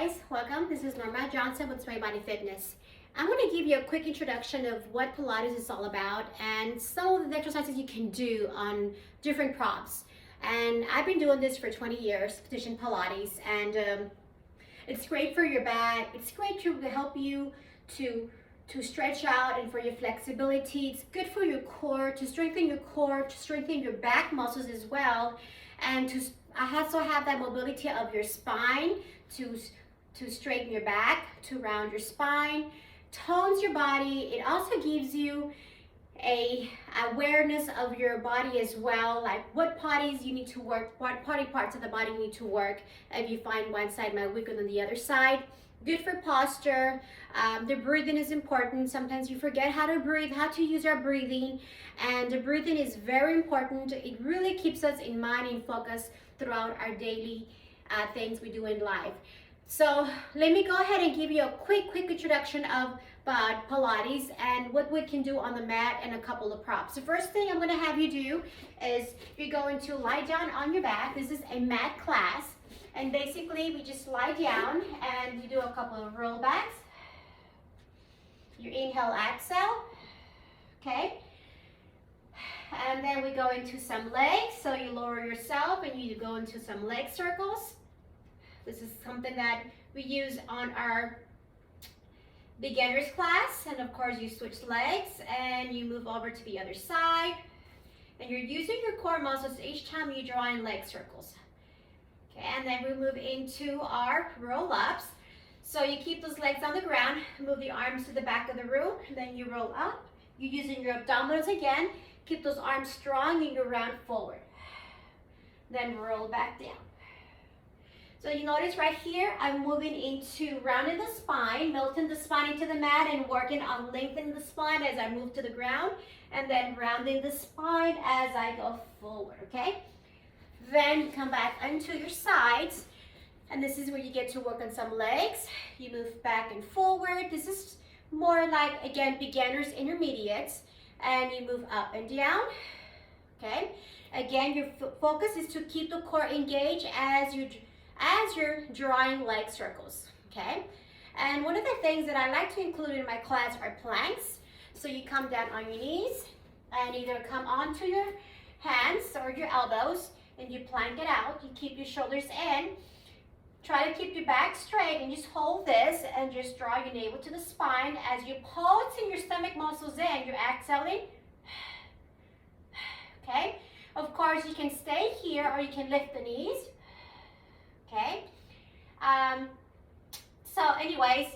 guys, welcome. This is Norma Johnson with Sway Body Fitness. I'm going to give you a quick introduction of what Pilates is all about and some of the exercises you can do on different props. And I've been doing this for 20 years, Petition Pilates, and it's great for your back. It's great to help you to stretch out and for your flexibility. It's good for your core, to strengthen your back muscles as well, and to also have that mobility of your spine to straighten your back, to round your spine, tones your body. It also gives you a awareness of your body as well, like what bodies you need to work, what body parts of the body you need to work if you find one side might weaker than the other side. Good for posture. The breathing is important. Sometimes you forget how to breathe, how to use our breathing, and the breathing is very important. It really keeps us in mind and focus throughout our daily things we do in life. So let me go ahead and give you a quick introduction of Pilates and what we can do on the mat and a couple of props. The first thing I'm going to have you do is you're going to lie down on your back. This is a mat class, and basically we just lie down and you do a couple of roll backs. You inhale, exhale, okay? And then we go into some legs. So you lower yourself and you go into some leg circles. This is something that we use on our beginners class. And of course you switch legs and you move over to the other side. And you're using your core muscles each time you draw in leg circles. Okay, and then we move into our roll-ups. So you keep those legs on the ground, move the arms to the back of the room, then you roll up. You're using your abdominals again. Keep those arms strong and you round forward. Then roll back down. So you notice right here, I'm moving into rounding the spine, melting the spine into the mat and working on lengthening the spine as I move to the ground, and then rounding the spine as I go forward, okay? Then come back onto your sides, and this is where you get to work on some legs. You move back and forward. This is more like, again, beginners, intermediates, and you move up and down, okay? Again, your focus is to keep the core engaged as you're drawing leg circles, okay? And one of the things that I like to include in my class are planks. So you come down on your knees and either come onto your hands or your elbows and you plank it out. You keep your shoulders in. Try to keep your back straight and just hold this and just draw your navel to the spine. As you pulsing your stomach muscles in, you're exhaling. Okay? Of course, you can stay here or you can lift the knees. Okay? So anyways,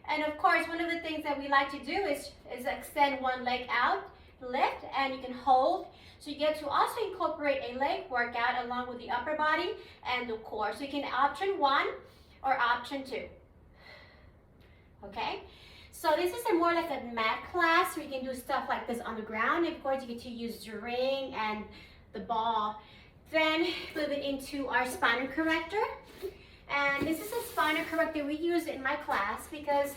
and of course, one of the things that we like to do is extend one leg out, lift, and you can hold. So you get to also incorporate a leg workout along with the upper body and the core. So you can option 1 or option 2. Okay? So this is more like a mat class where you can do stuff like this on the ground. Of course, you get to use the ring and the ball. Then moving into our Spinal Corrector. And this is a Spinal Corrector we use in my class because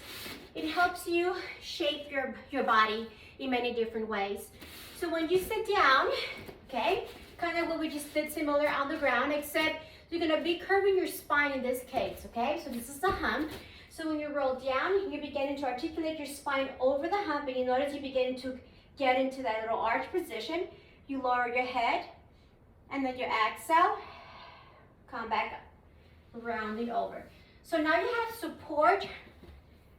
it helps you shape your body in many different ways. So when you sit down, okay, kind of what we just did similar on the ground, except you're gonna be curving your spine in this case, okay? So this is the hump. So when you roll down, you're beginning to articulate your spine over the hump, and you notice you're beginning to get into that little arch position. You lower your head, and then you exhale, come back up, rounding over. So now you have support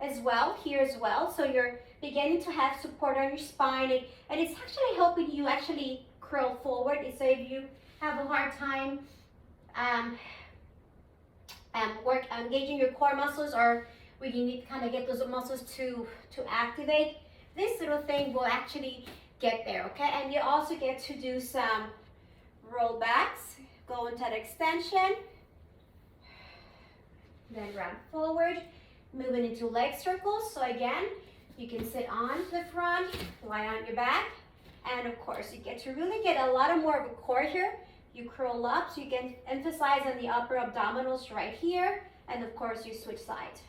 as well, here as well. So you're beginning to have support on your spine, and it's actually helping you actually curl forward. So if you have a hard time engaging your core muscles, or when you need to kind of get those muscles to activate, this little thing will actually get there, okay? And you also get to do some roll backs, go into that extension, then round forward, moving into leg circles. So again, you can sit on the front, lie on your back, and of course you get to really get a lot more of a core here. You curl up, so you can emphasize on the upper abdominals right here, and of course you switch sides.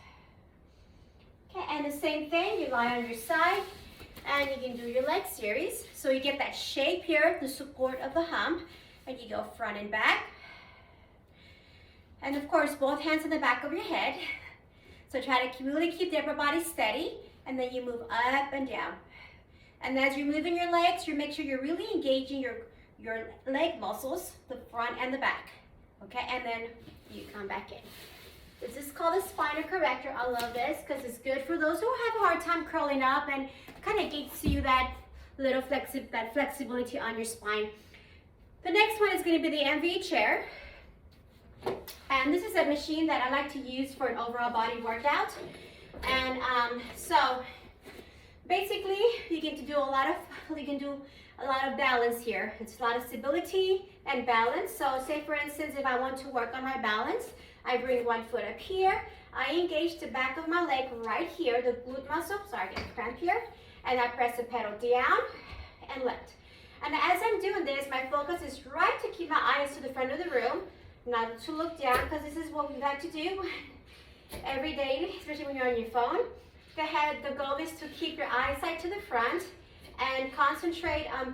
Okay, and the same thing, you lie on your side, and you can do your leg series. So you get that shape here, the support of the hump, and you go front and back. And of course, both hands on the back of your head. So try to really keep the upper body steady, and then you move up and down. And as you're moving your legs, you make sure you're really engaging your leg muscles, the front and the back. Okay, and then you come back in. This is called a Spinal Corrector. I love this because it's good for those who have a hard time curling up, and kind of gives you that little flexibility on your spine. The next one is going to be the MV chair. And this is a machine that I like to use for an overall body workout. And so basically you can do a lot of balance here. It's a lot of stability and balance. So say for instance, if I want to work on my balance, I bring one foot up here. I engage the back of my leg right here, the glute muscle. Sorry, I get a cramp here. And I press the pedal down and lift. And as I'm doing this, my focus is right to keep my eyes to the front of the room, not to look down, because this is what we like to do every day, especially when you're on your phone. The goal is to keep your eyesight to the front and concentrate on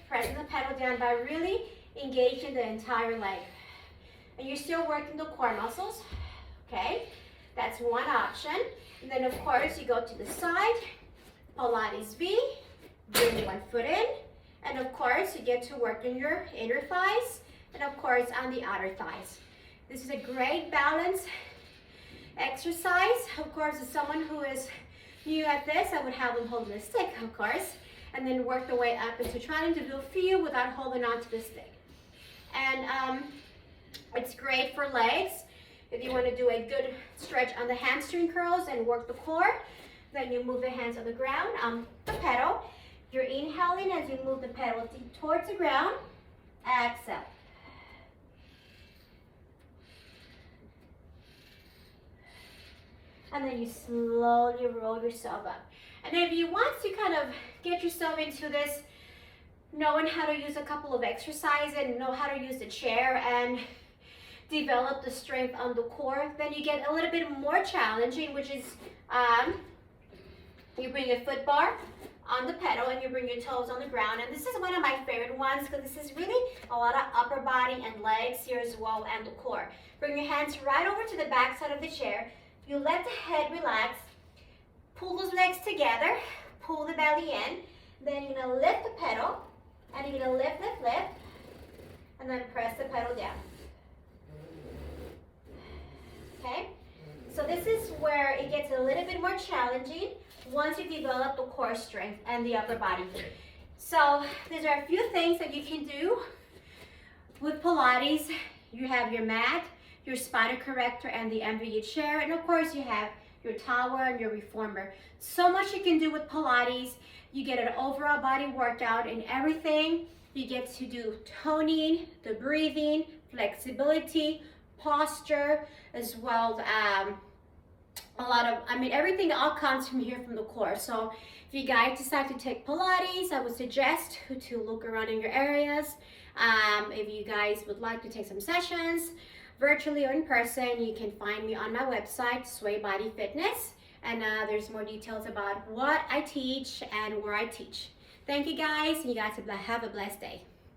pressing the pedal down by really engaging the entire leg. And you're still working the core muscles, okay? That's one option. And then of course you go to the side, Pilates V, bring one foot in, and of course you get to work in your inner thighs, and of course on the outer thighs. This is a great balance exercise. Of course, as someone who is new at this, I would have them holding the stick, of course, and then work the way up into trying to do feel without holding on to the stick. And it's great for legs. If you want to do a good stretch on the hamstring curls and work the core, then you move the hands on the ground, the pedal. You're inhaling as you move the pedal towards the ground. Exhale. And then you slowly roll yourself up. And if you want to kind of get yourself into this, knowing how to use a couple of exercises and know how to use the chair and develop the strength on the core, then you get a little bit more challenging, which is you bring a foot bar on the pedal and you bring your toes on the ground. And this is one of my favorite ones because this is really a lot of upper body and legs here as well, and the core. Bring your hands right over to the back side of the chair. You let the head relax, pull those legs together, pull the belly in, then you're gonna lift the pedal, and you're gonna lift, lift, lift, and then press the pedal down. Okay? So this is where it gets a little bit more challenging once you develop the core strength and the upper body. So these are a few things that you can do with Pilates. You have your mat, your Spinal Corrector, and the MVU chair, and of course you have your tower and your reformer. So much you can do with Pilates. You get an overall body workout and everything. You get to do toning, the breathing, flexibility, posture, as well as everything all comes from here, from the core. So if you guys decide to take Pilates, I would suggest to look around in your areas. If you guys would like to take some sessions, virtually or in person, you can find me on my website, Sway Body Fitness, and there's more details about what I teach and where I teach. Thank you guys, and you guys have a blessed day.